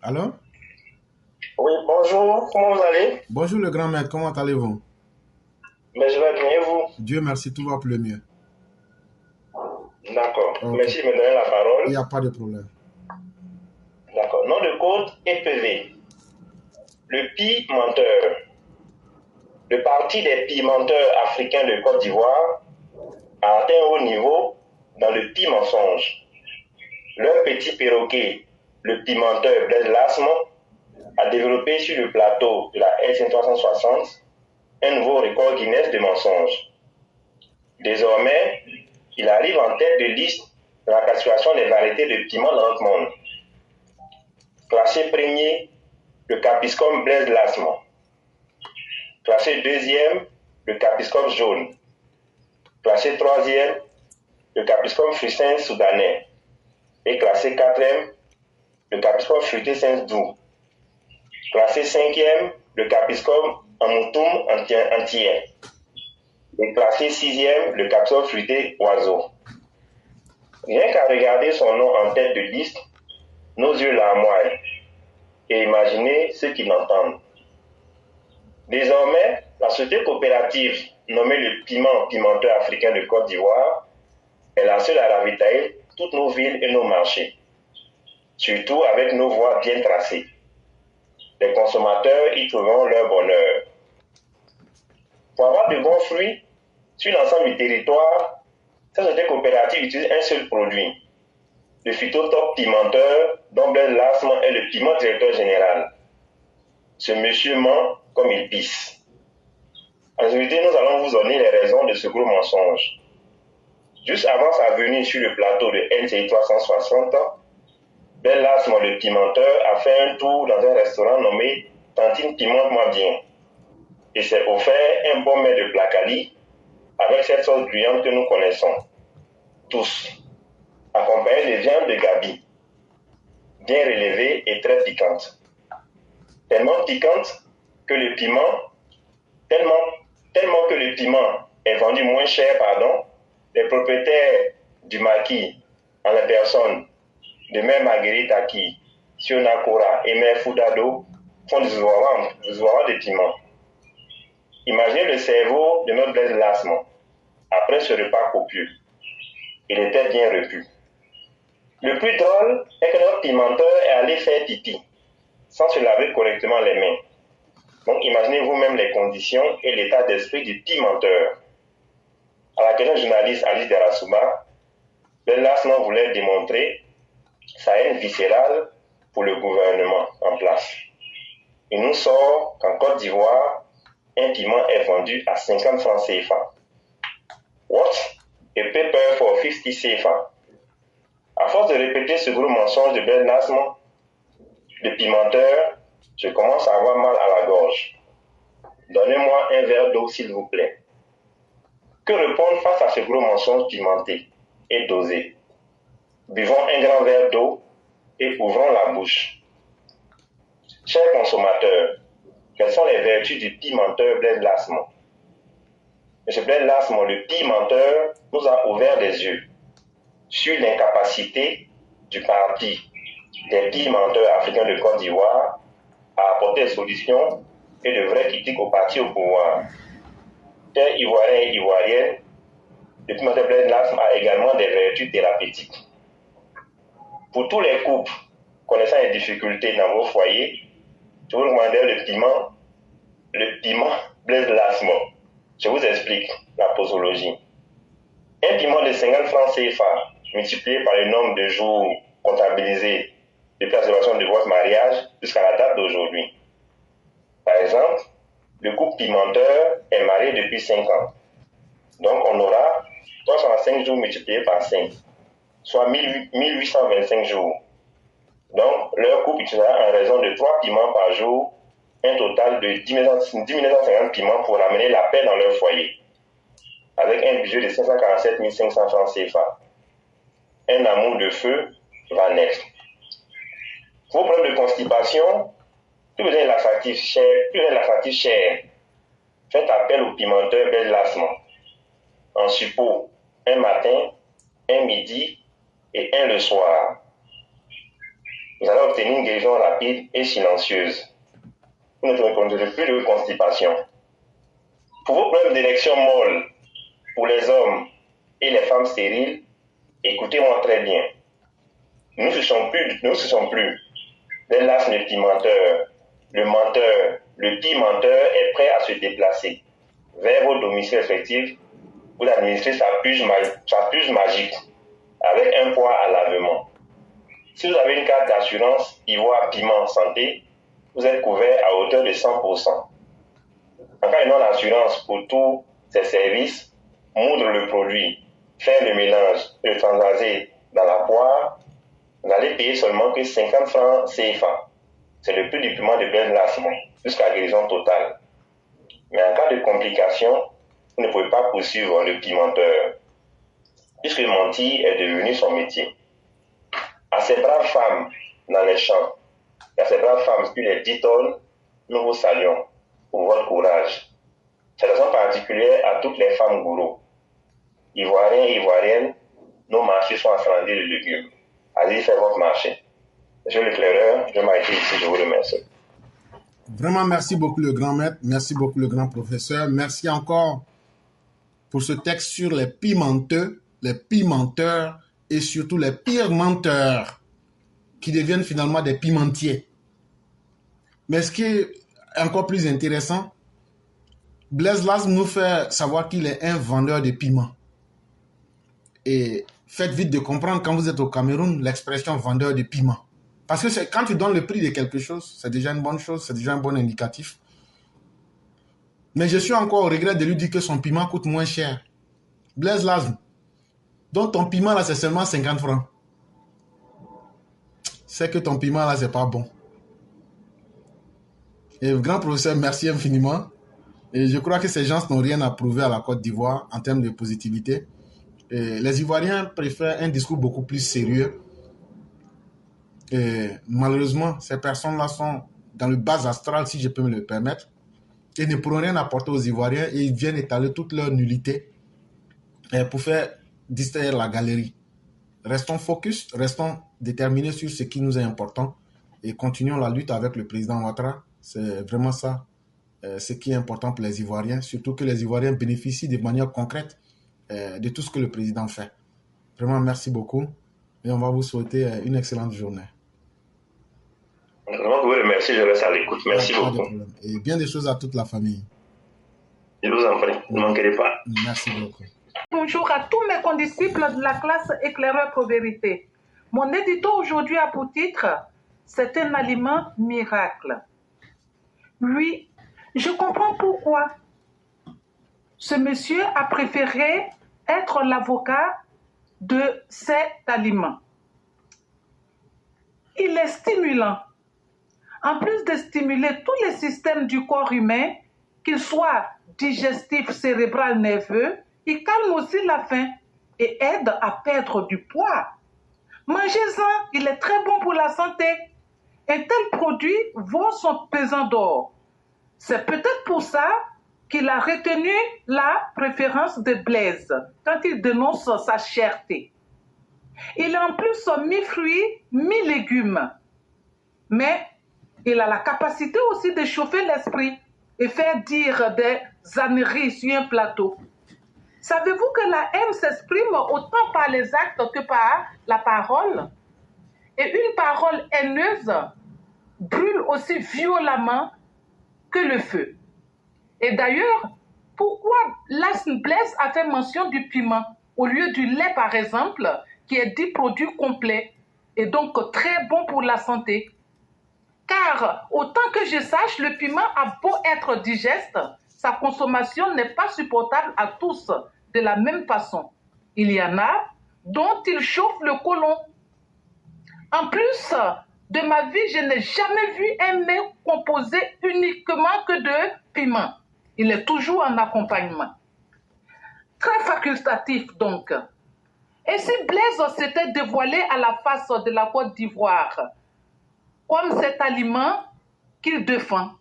Alors, Oui, bonjour, comment vous allez? bonjour le grand maître, comment allez-vous? Mais je vais bien, et vous? Dieu merci, tout va pour le mieux. D'accord, Ok, merci de me donner la il n'y parole. a pas de problème. D'accord, nom de code EPV, le pimenteur. Le Parti des pimenteurs africains de Côte d'Ivoire a atteint un haut niveau dans le mensonge. Leur petit perroquet, le pimenteur Blaise Lasme, a développé sur le plateau de la S360 un nouveau record Guinness de mensonges. Désormais, il arrive en tête de liste de la classification des variétés de piments dans notre monde. Classé premier, le Capiscum Blaise Lasme. Classé deuxième, le Capiscum jaune. Classé troisième, le Capiscum frucin soudanais. Et classé quatrième, le Capiscum fruité doux. Classé cinquième, le Capiscum amoutum entier. Et classé sixième, le Capiscum fruité oiseau. Rien qu'à regarder son nom en tête de liste, nos yeux larmoient et imaginez ceux qui l'entendent. Désormais, la société coopérative nommée le pimenteur africain de Côte d'Ivoire est la seule à ravitailler toutes nos villes et nos marchés, surtout avec nos voies bien tracées. Les consommateurs y trouveront leur bonheur. Pour avoir de bons fruits sur l'ensemble du territoire, cette société coopérative utilise un seul produit, le phytotop pimenteur dont Blaise Lasme est le piment directeur général. Ce monsieur ment comme il pisse. En vérité, nous allons vous donner les raisons de ce gros mensonge. Juste avant sa venue sur le plateau de NCI 360, Blaise Lasme, le pimenteur, a fait un tour dans un restaurant nommé Tantine Pimente-moi bien et s'est offert un bon mets de placali avec cette sauce bruyante que nous connaissons tous, accompagnée de viande de gabi, bien relevée et très piquante. Tellement piquante que le piment, tellement que le piment est vendu moins cher, les propriétaires du maquis, en la personne de Mère Marguerite Aki, Siona Kora et Mère Foudado, font des oivrants de piment. Imaginez le cerveau de notre Blaise Lasme après ce repas copieux. Il était bien repu. Le plus drôle est que notre pimenteur est allé faire pipi sans se laver correctement les mains. Donc imaginez vous-même les conditions et l'état d'esprit du pimenteur. À la question journaliste Alice Derasouba, Blaise Lasme voulait démontrer sa haine viscérale pour le gouvernement en place. Il nous sort qu'en Côte d'Ivoire, un piment est vendu à 50 francs CFA. What? A paper for 50 CFA. À force de répéter ce gros mensonge de Blaise Lasme, le pimenteur, je commence à avoir mal à la gorge. Donnez-moi un verre d'eau s'il vous plaît. Que répondre face à ce gros mensonge pimenté et dosé? Buvons un grand verre d'eau et ouvrons la bouche. Chers consommateurs, quelles sont les vertus du pimenteur Blaise Lasme? M. Blaise Lasme, le pimenteur, nous a ouvert les yeux sur l'incapacité du parti des pimenteurs africains de Côte d'Ivoire à apporter des solutions et de vraies critiques au parti au pouvoir. Chers Ivoiriens et Ivoiriennes, le pimenteur Blaise Lasme a également des vertus thérapeutiques. Pour tous les couples connaissant les difficultés dans vos foyers, je vous recommande le piment Blaise Lasme. Je vous explique la posologie. Un piment de 50 francs CFA multiplié par le nombre de jours comptabilisés depuis la célébration de votre mariage jusqu'à la date d'aujourd'hui. Par exemple, le couple pimenteur est marié depuis 5 ans. Donc on aura 305 jours multipliés par 5, soit 1825 jours. Donc leur couple utilisera en raison de 3 piments par jour, un total de 10 950 piments pour ramener la paix dans leur foyer, avec un budget de 547 500 francs CFA. Un amour de feu va naître. Vos problèmes de constipation, plus besoin de laxatif cher, faites appel au pimenteur Blaise Lasme en suppôt un matin, un midi et un le soir. vous allez obtenir une guérison rapide et silencieuse. Vous ne rencontrerez plus de constipation. Pour vos problèmes d'érection molle, pour les hommes et les femmes stériles, écoutez-moi très bien. Nous ne sommes plus des lasmes de pimenteurs. Le menteur, le pimenteur est prêt à se déplacer vers vos domiciles respectifs pour administrer sa puce magique avec un poids à lavement. Si vous avez une carte d'assurance Ivoire Piment Santé, vous êtes couvert à hauteur de 100%. En cas de non-assurance pour tous ces services, moudre le produit, faire le mélange et le transvaser dans la poire, vous n'allez payer seulement que 50 francs CFA. C'est le prix du piment de Blaise Lasme, jusqu'à guérison totale. Mais en cas de complication, vous ne pouvez pas poursuivre le pimenteur, puisque mentir est devenu son métier. À ces braves femmes dans les champs, et à ces braves femmes sur les 10 tonnes, nous vous saluons pour votre courage. C'est raison particulière à toutes les femmes gourous. Ivoiriens et Ivoiriennes, nos marchés sont assemblés de légumes. Allez faire votre marché. Monsieur l'éclaireur, je m'arrête ici, je vous remercie. Vraiment, merci beaucoup le grand maître, merci beaucoup le grand professeur. Merci encore pour ce texte sur les pimenteux, les pimenteurs et surtout les pires menteurs qui deviennent finalement des pimentiers. Mais ce qui est encore plus intéressant, Blaise Lasme nous fait savoir qu'il est un vendeur de piments. Et faites vite de comprendre quand vous êtes au Cameroun l'expression vendeur de piments. Parce que quand tu donnes le prix de quelque chose, c'est déjà une bonne chose, c'est déjà un bon indicatif. Mais je suis encore au regret de lui dire que son piment coûte moins cher. Blaise Lasme, donc ton piment là c'est seulement 50 francs. C'est que ton piment là c'est pas bon. Et grand professeur, merci infiniment. Et je crois que ces gens n'ont rien à prouver à la Côte d'Ivoire en termes de positivité. Et les Ivoiriens préfèrent un discours beaucoup plus sérieux. Et malheureusement, ces personnes-là sont dans le bas astral, si je peux me le permettre. Ils ne pourront rien apporter aux Ivoiriens et ils viennent étaler toute leur nullité pour faire distraire la galerie. Restons focus, restons déterminés sur ce qui nous est important et continuons la lutte avec le président Ouattara. C'est vraiment ça, ce qui est important pour les Ivoiriens, surtout que les Ivoiriens bénéficient de manière concrète de tout ce que le président fait. Vraiment, merci beaucoup et on va vous souhaiter une excellente journée. Vraiment, vous remercie, je reste à l'écoute. Merci beaucoup. Et bien des choses à toute la famille. Je vous en prie, ne manquez pas. Merci beaucoup. Bonjour à tous mes condisciples de la classe Éclaireur pour Vérité. Mon édito aujourd'hui a pour titre « C'est un aliment miracle ». Oui, je comprends pourquoi ce monsieur a préféré être l'avocat de cet aliment. Il est stimulant. En plus de stimuler tous les systèmes du corps humain, qu'ils soient digestifs, cérébral, nerveux, il calme aussi la faim et aide à perdre du poids. Mangez-en, il est très bon pour la santé. Un tel produit vaut son pesant d'or. C'est peut-être pour ça qu'il a retenu la préférence de Blaise quand il dénonce sa cherté. Il est en plus mi-fruits, mi-légumes. Mais il a la capacité aussi de chauffer l'esprit et faire dire des âneries sur un plateau. Savez-vous que la haine s'exprime autant par les actes que par la parole? Et une parole haineuse brûle aussi violemment que le feu. Et d'ailleurs, pourquoi Lasme Blaise a fait mention du piment au lieu du lait, par exemple, qui est dit produit complet et donc très bon pour la santé? Car, autant que je sache, le piment a beau être digeste, sa consommation n'est pas supportable à tous de la même façon. Il y en a dont il chauffe le côlon. En plus de ma vie, je n'ai jamais vu un mets composé uniquement que de piment. Il est toujours en accompagnement. Très facultatif donc. Et si Blaise s'était dévoilé à la face de la Côte d'Ivoire comme cet aliment qu'il défend,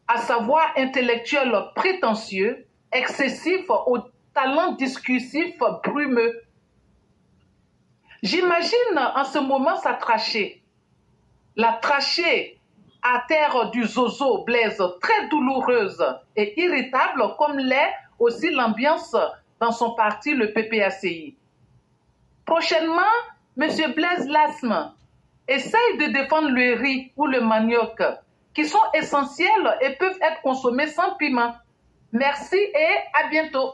à savoir intellectuel prétentieux, excessif au talent discursif brumeux. J'imagine en ce moment sa trachée La trachée à terre du Zozo Blaise, très douloureuse et irritable, comme l'est aussi l'ambiance dans son parti, le PPACI. Prochainement, M. Blaise Lasme essaye de défendre le riz ou le manioc, qui sont essentiels et peuvent être consommés sans piment. Merci et à bientôt.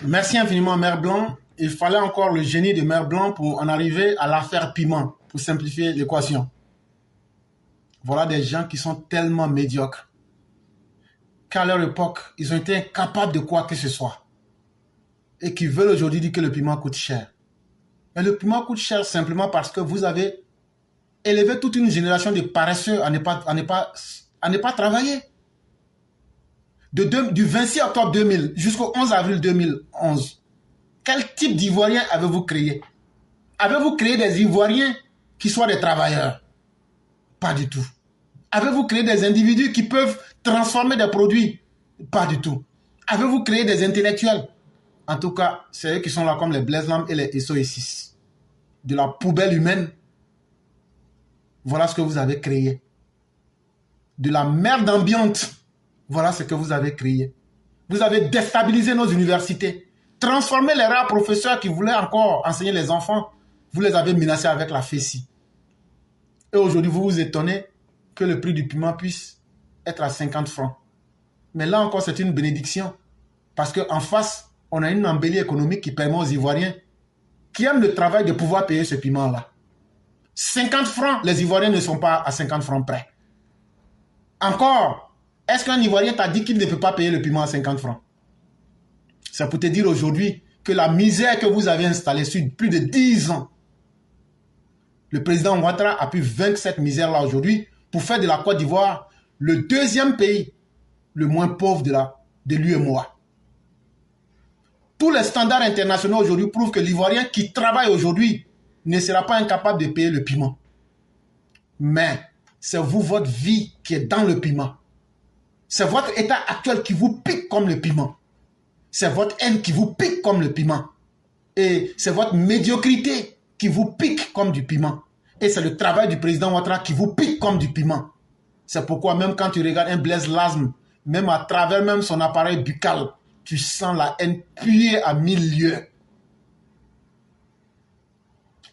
Merci infiniment, Mère Blanc. Il fallait encore le génie de Mère Blanc pour en arriver à l'affaire piment, pour simplifier l'équation. Voilà des gens qui sont tellement médiocres qu'à leur époque, ils ont été incapables de quoi que ce soit. Et qui veulent aujourd'hui dire que le piment coûte cher. Mais le piment coûte cher simplement parce que vous avez élevé toute une génération de paresseux à ne pas travailler. Du 26 octobre 2000 jusqu'au 11 avril 2011, quel type d'Ivoiriens avez-vous créé? Avez-vous créé des Ivoiriens qui soient des travailleurs? Pas du tout. Avez-vous créé des individus qui peuvent transformer des produits? Pas du tout. Avez-vous créé des intellectuels? En tout cas, c'est eux qui sont là comme les Blaise Lam et les SO6. De la poubelle humaine. Voilà ce que vous avez créé. De la merde ambiante. Voilà ce que vous avez créé. Vous avez déstabilisé nos universités. Transformé les rares professeurs qui voulaient encore enseigner les enfants. Vous les avez menacés avec la fessie. Et aujourd'hui, vous vous étonnez que le prix du piment puisse être à 50 francs. Mais là encore, c'est une bénédiction. Parce qu'en face, on a une embellie économique qui permet aux Ivoiriens qui aiment le travail de pouvoir payer ce piment-là. 50 francs, les Ivoiriens ne sont pas à 50 francs près. Encore, est-ce qu'un Ivoirien t'a dit qu'il ne peut pas payer le piment à 50 francs? C'est pour te dire aujourd'hui que la misère que vous avez installée sur plus de 10 ans, le président Ouattara a pu vaincre cette misère-là aujourd'hui pour faire de la Côte d'Ivoire le deuxième pays le moins pauvre de l'UEMOA. Tous les standards internationaux aujourd'hui prouvent que l'Ivoirien qui travaille aujourd'hui ne sera pas incapable de payer le piment. Mais c'est vous, votre vie qui est dans le piment. C'est votre état actuel qui vous pique comme le piment. C'est votre haine qui vous pique comme le piment. Et c'est votre médiocrité qui vous pique comme du piment. Et c'est le travail du président Ouattara qui vous pique comme du piment. C'est pourquoi même quand tu regardes un Blaise Lasme, même à travers même son appareil buccal, tu sens la haine puer à 1000 lieues.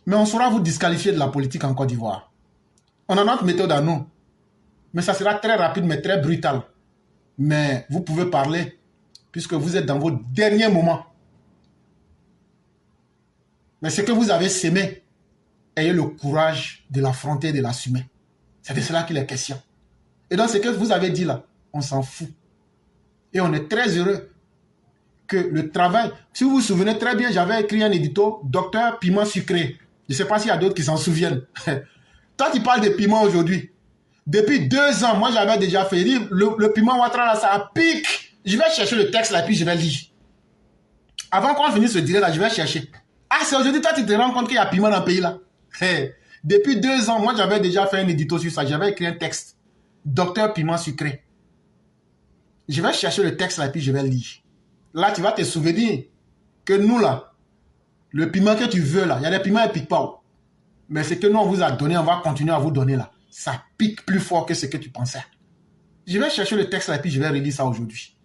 Mais on saura vous disqualifier de la politique en Côte d'Ivoire. On a notre méthode à nous. Mais ça sera très rapide, mais très brutal. Mais vous pouvez parler, puisque vous êtes dans vos derniers moments. Mais ce que vous avez sémé, ayez le courage de l'affronter et de l'assumer. C'est de cela qu'il est question. Et dans ce que vous avez dit là, on s'en fout. Et on est très heureux que le travail... Si vous vous souvenez très bien, j'avais écrit un édito, Docteur Piment Sucré. Je ne sais pas s'il y a d'autres qui s'en souviennent. Toi, tu parles de piment aujourd'hui. Depuis 2 ans, moi, j'avais déjà fait lire le piment Ouattara, là, ça pique. Je vais chercher le texte là, puis je vais lire. Avant qu'on finisse ce direct là, je vais chercher. Ah, c'est aujourd'hui, toi, tu te rends compte qu'il y a piment dans le pays là. Hey. Depuis 2 ans, moi, j'avais déjà fait un édito sur ça. J'avais écrit un texte. Docteur Piment Sucré. Je vais chercher le texte là, puis je vais lire. Là, tu vas te souvenir que nous là, le piment que tu veux là, il y a des piments qui ne piquent pas. Mais ce que nous, on vous a donné, on va continuer à vous donner là. Ça pique plus fort que ce que tu pensais. Je vais chercher le texte là, puis je vais relire ça aujourd'hui.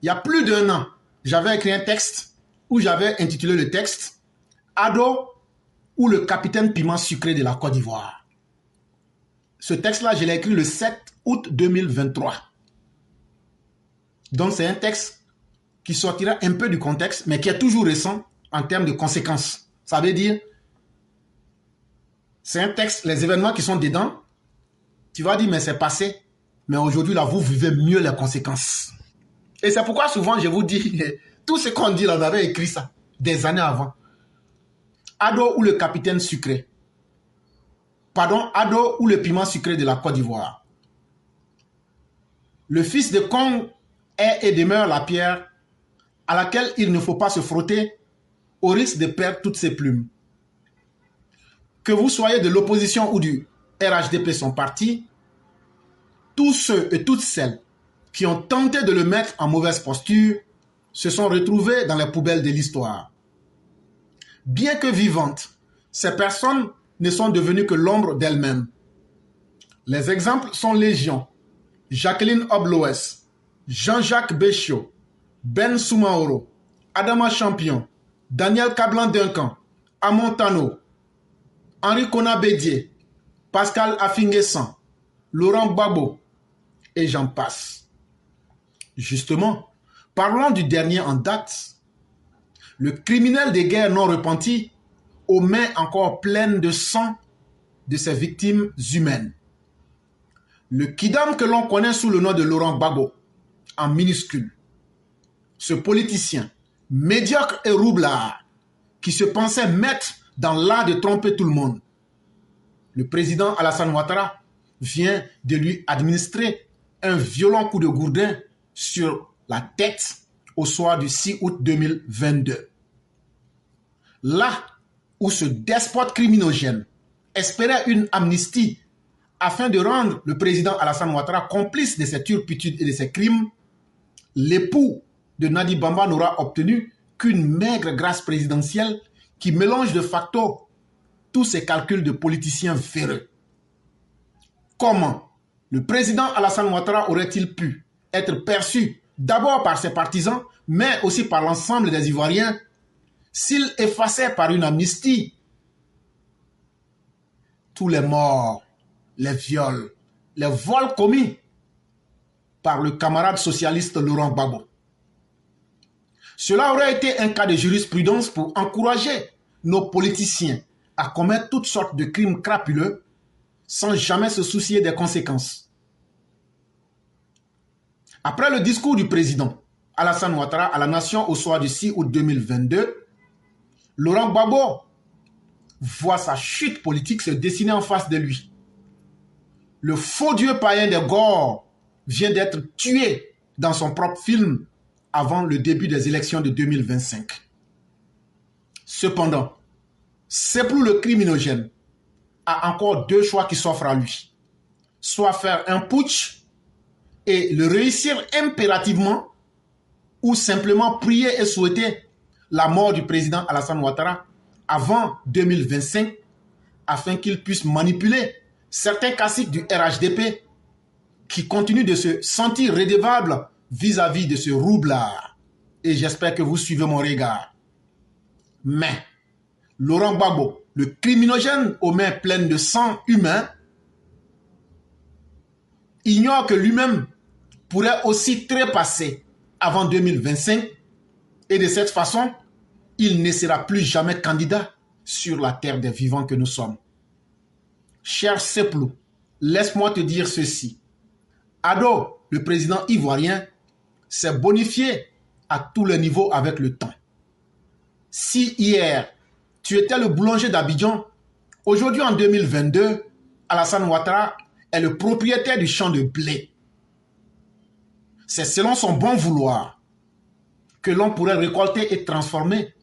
Il y a plus d'1 an, j'avais écrit un texte où j'avais intitulé le texte « Ado ou le capitaine piment sucré de la Côte d'Ivoire ». Ce texte-là, je l'ai écrit le 7 août 2023. Donc, c'est un texte qui sortira un peu du contexte, mais qui est toujours récent en termes de conséquences. Ça veut dire, c'est un texte, les événements qui sont dedans, tu vas dire, mais c'est passé. Mais aujourd'hui, là, vous vivez mieux les conséquences. Et c'est pourquoi souvent, je vous dis, tout ce qu'on dit là, on avait écrit ça des années avant. Ado ou le capitaine sucré. Pardon, Ado ou le piment sucré de la Côte d'Ivoire. Le fils de Kong est et demeure la pierre à laquelle il ne faut pas se frotter au risque de perdre toutes ses plumes. Que vous soyez de l'opposition ou du RHDP son parti, tous ceux et toutes celles qui ont tenté de le mettre en mauvaise posture se sont retrouvés dans les poubelles de l'histoire. Bien que vivantes, ces personnes ne sont devenues que l'ombre d'elles-mêmes. Les exemples sont légion. Jacqueline Obloes, Jean-Jacques Béchiot, Ben Soumaoro, Adama Champion, Daniel Cablan-Duncan, Amontano, Henri Kona-Bédier, Pascal Afinguessan, Laurent Gbagbo, et j'en passe. Justement, parlons du dernier en date. Le criminel des guerres non repenties, aux mains encore pleines de sang de ses victimes humaines. Le kidam que l'on connaît sous le nom de Laurent Gbagbo, en minuscule. Ce politicien, médiocre et roublard, qui se pensait maître dans l'art de tromper tout le monde. Le président Alassane Ouattara vient de lui administrer un violent coup de gourdin sur la tête au soir du 6 août 2022. Là où ce despote criminogène espérait une amnistie afin de rendre le président Alassane Ouattara complice de ses turpitudes et de ses crimes, l'époux de Nadi Bamba n'aura obtenu qu'une maigre grâce présidentielle qui mélange de facto tous ces calculs de politiciens véreux. Comment le président Alassane Ouattara aurait-il pu être perçu d'abord par ses partisans, mais aussi par l'ensemble des Ivoiriens, s'il effaçait par une amnistie tous les morts, les viols, les vols commis par le camarade socialiste Laurent Gbagbo? Cela aurait été un cas de jurisprudence pour encourager nos politiciens à commettre toutes sortes de crimes crapuleux sans jamais se soucier des conséquences. Après le discours du président Alassane Ouattara à la nation au soir du 6 août 2022, Laurent Gbagbo voit sa chute politique se dessiner en face de lui. Le faux dieu païen des Gors vient d'être tué dans son propre film avant le début des élections de 2025. Cependant, Seplou le criminogène a encore deux choix qui s'offrent à lui. Soit faire un putsch et le réussir impérativement, ou simplement prier et souhaiter la mort du président Alassane Ouattara avant 2025 afin qu'il puisse manipuler certains caciques du RHDP qui continuent de se sentir redevables vis-à-vis de ce roublard. Et j'espère que vous suivez mon regard. Mais Laurent Gbagbo, le criminogène aux mains pleines de sang humain, ignore que lui-même pourrait aussi trépasser avant 2025 et de cette façon, il ne sera plus jamais candidat sur la terre des vivants que nous sommes. Cher Seplou, laisse-moi te dire ceci. Ado, le président ivoirien, s'est bonifié à tous les niveaux avec le temps. Si hier, tu étais le boulanger d'Abidjan, aujourd'hui en 2022, Alassane Ouattara est le propriétaire du champ de blé. C'est selon son bon vouloir que l'on pourrait récolter et transformer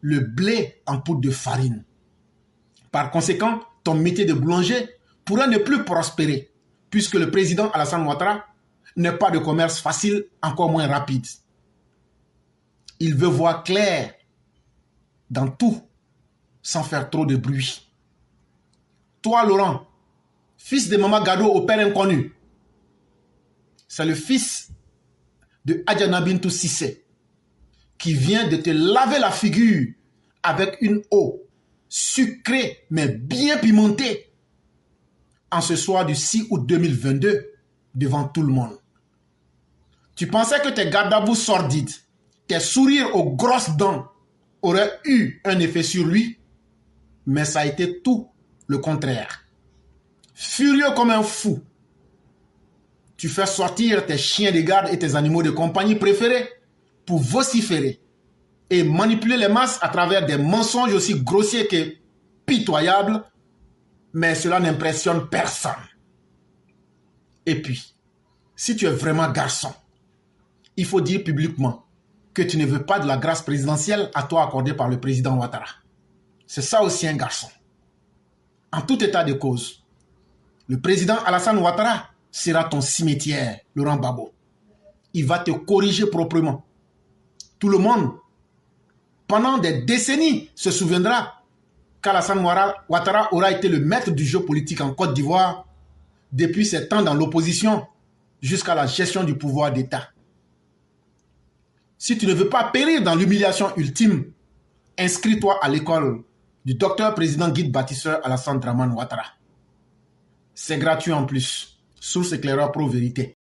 le blé en poudre de farine. Par conséquent, ton métier de boulanger pourrait ne plus prospérer puisque le président Alassane Ouattara n'est pas de commerce facile, encore moins rapide. Il veut voir clair dans tout sans faire trop de bruit. Toi, Laurent, fils de Maman Gado au père inconnu, c'est le fils de Adjana Bintou Cissé qui vient de te laver la figure avec une eau sucrée mais bien pimentée en ce soir du 6 août 2022 devant tout le monde. Tu pensais que tes gardes à vous sordides, tes sourires aux grosses dents auraient eu un effet sur lui, mais ça a été tout le contraire. Furieux comme un fou, tu fais sortir tes chiens de garde et tes animaux de compagnie préférés pour vociférer et manipuler les masses à travers des mensonges aussi grossiers que pitoyables, mais cela n'impressionne personne. Et puis, si tu es vraiment garçon, il faut dire publiquement que tu ne veux pas de la grâce présidentielle à toi accordée par le président Ouattara. C'est ça aussi un garçon. En tout état de cause, le président Alassane Ouattara sera ton cimetière, Laurent Gbagbo. Il va te corriger proprement. Tout le monde, pendant des décennies, se souviendra qu'Alassane Ouattara aura été le maître du jeu politique en Côte d'Ivoire depuis ses temps dans l'opposition jusqu'à la gestion du pouvoir d'État. Si tu ne veux pas périr dans l'humiliation ultime, inscris-toi à l'école du docteur président guide bâtisseur Alassane Dramane Ouattara. C'est gratuit en plus. Source éclaireur pro vérité.